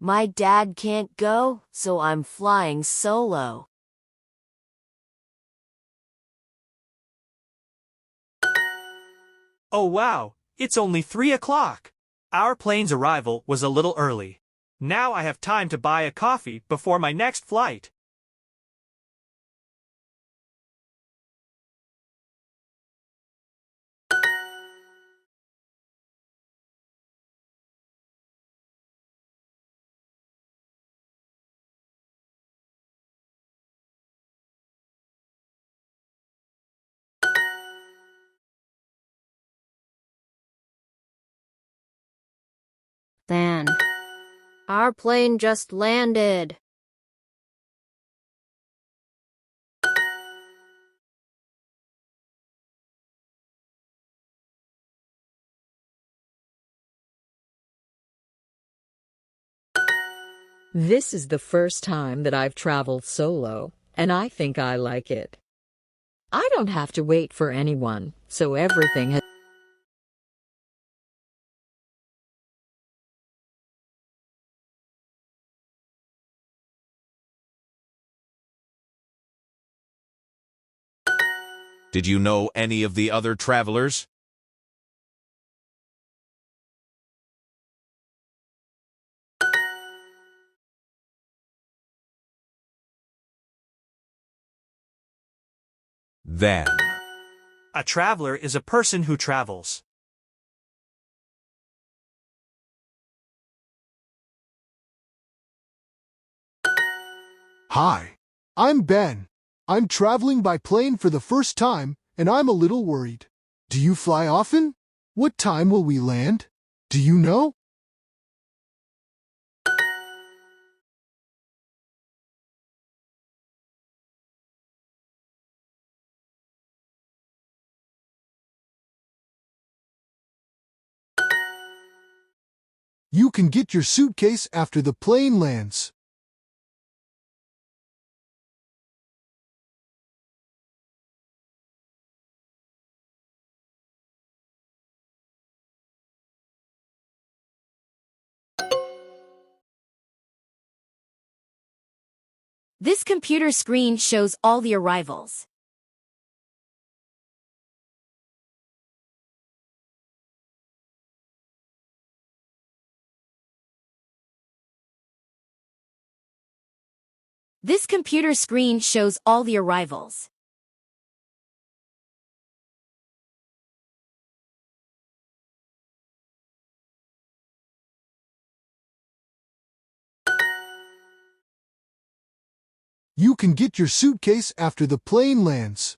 My dad can't go, so I'm flying solo. Oh wow, it's only 3 o'clock. Our plane's arrival was a little early. Now I have time to buy a coffee before my next flight. Then, our plane just landed. This is the first time that I've traveled solo, and I think I like it. I don't have to wait for anyone, so everything has... Did you know any of the other travelers? Then, A traveler is a person who travels. Hi, I'm Ben. I'm traveling by plane for the first time, and I'm a little worried. Do you fly often? What time will we land? Do you know? You can get your suitcase after the plane lands. This computer screen shows all the arrivals. This computer screen shows all the arrivals. You can get your suitcase after the plane lands.